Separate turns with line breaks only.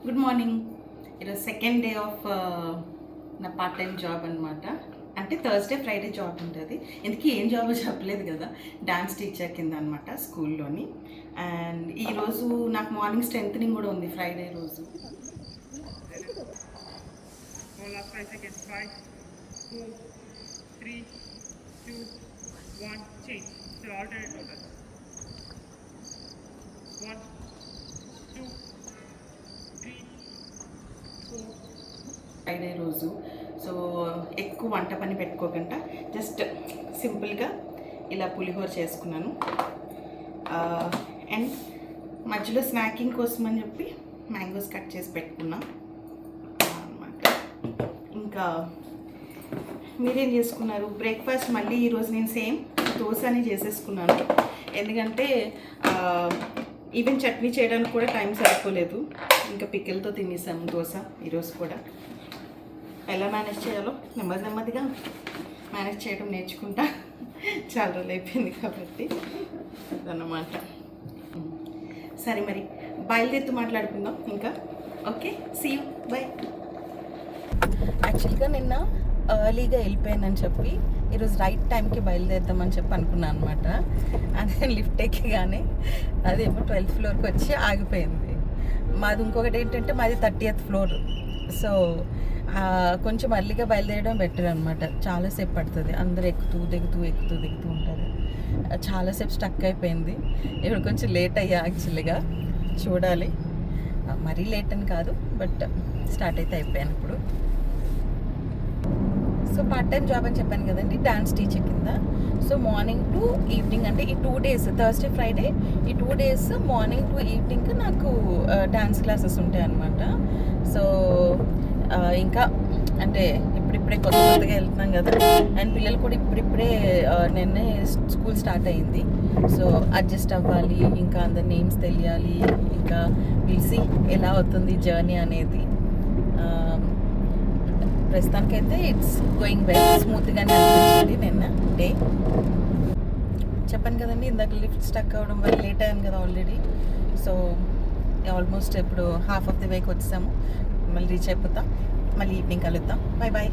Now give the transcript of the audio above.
Good morning. ఈరోజు second day of నా part time job అనమాట. అంటే థర్స్డే ఫ్రైడే జాబ్ ఉంటుంది. ఎందుకు ఏం జాబో చెప్పలేదు కదా. డాన్స్ టీచర్ కింద అనమాట స్కూల్లోని. అండ్ ఈరోజు నాకు మార్నింగ్ స్ట్రెంథనింగ్ కూడా ఉంది ఫ్రైడే రోజు.
Last 5 seconds. 5, 4, 3, 2, 1. Change. So alternate total. 1, 2, 3, 4.
Friday రోజు. సో ఎక్కువ వంట పని పెట్టుకోకుండా జస్ట్ సింపుల్గా ఇలా పులిహోర చేసుకున్నాను. అండ్ మధ్యలో స్నాకింగ్ కోసం అని చెప్పి మ్యాంగోస్ కట్ చేసి పెట్టుకున్నాం అన్నమాట. ఇంకా మీరేం చేసుకున్నారు? బ్రేక్ఫాస్ట్ మళ్ళీ ఈరోజు నేను సేమ్ దోశని చేసేసుకున్నాను. ఎందుకంటే ఈవెన్ చట్నీ చేయడానికి కూడా టైం సరిపోలేదు. ఇంకా పికిల్తో తినేసాము దోశ ఈరోజు కూడా. ఎలా మేనేజ్ చేయాలో నెమ్మదిగా మేనేజ్ చేయడం నేర్చుకుంటా. చాలా రోజులు అయిపోయింది కాబట్టి అదన్నమాట. సరే మరి బయలుదేరుతూ మాట్లాడుకుందాం ఇంకా. Okay, see you, bye. యాక్చువల్గా నిన్న ఎర్లీగా వెళ్ళిపోయానని చెప్పి ఈరోజు రైట్ టైంకి బయలుదేరుతామని చెప్పి అనుకున్నాను అనమాట. అదే లిఫ్ట్ ఎక్కగానే అదేమో 12th ఫ్లోర్కి వచ్చి ఆగిపోయింది. మాది ఇంకొకటి ఏంటంటే మాది 30th ఫ్లోర్. సో కొంచెం అర్లీగా బయలుదేరడం బెటర్ అనమాట. చాలాసేపు పడుతుంది, అందరూ ఎక్కుతూ దిగుతూ ఉంటారు. చాలాసేపు స్టక్ అయిపోయింది. ఇప్పుడు కొంచెం లేట్ అయ్యా యాక్చువల్గా. చూడాలి, మరీ లేట్ అని కాదు, బట్ స్టార్ట్ అయితే అయిపోయాను ఇప్పుడు. సో పార్ట్ టైం జాబ్ అని చెప్పాను కదండి, డాన్స్ టీచర్ కింద. సో మార్నింగ్ టు ఈవినింగ్, అంటే ఈ 2 days థర్స్డే ఫ్రైడే ఈ 2 days మార్నింగ్ టు ఈవినింగ్ నాకు డాన్స్ క్లాసెస్ ఉంటాయి అన్నమాట. సో ఇంకా అంటే ఇప్పుడిప్పుడే కొత్తగా వెళ్తున్నాం కదా. అండ్ పిల్లలు కూడా ఇప్పుడిప్పుడే నిన్నే స్కూల్ స్టార్ట్ అయ్యింది. సో అడ్జస్ట్ అవ్వాలి, ఇంకా అందరి నేమ్స్ తెలియాలి, ఇంకా పిలిచి ఎలా అవుతుంది జర్నీ అనేది. ప్రస్తుతానికైతే ఇట్స్ గోయింగ్ వెల్, స్మూత్గానే అనిపించింది నిన్న డే. చెప్పాను కదండి ఇందాక లిఫ్ట్ స్టక్ అవ్వడం వల్ల లేట్ అయ్యాను కదా ఆల్రెడీ. సో ఆల్మోస్ట్ ఇప్పుడు హాఫ్ ఆఫ్ ది వేకి వచ్చాము. మళ్ళీ రీచ్ అయిపోతాం. మళ్ళీ ఈవినింగ్ కలుద్దాం. Bye bye.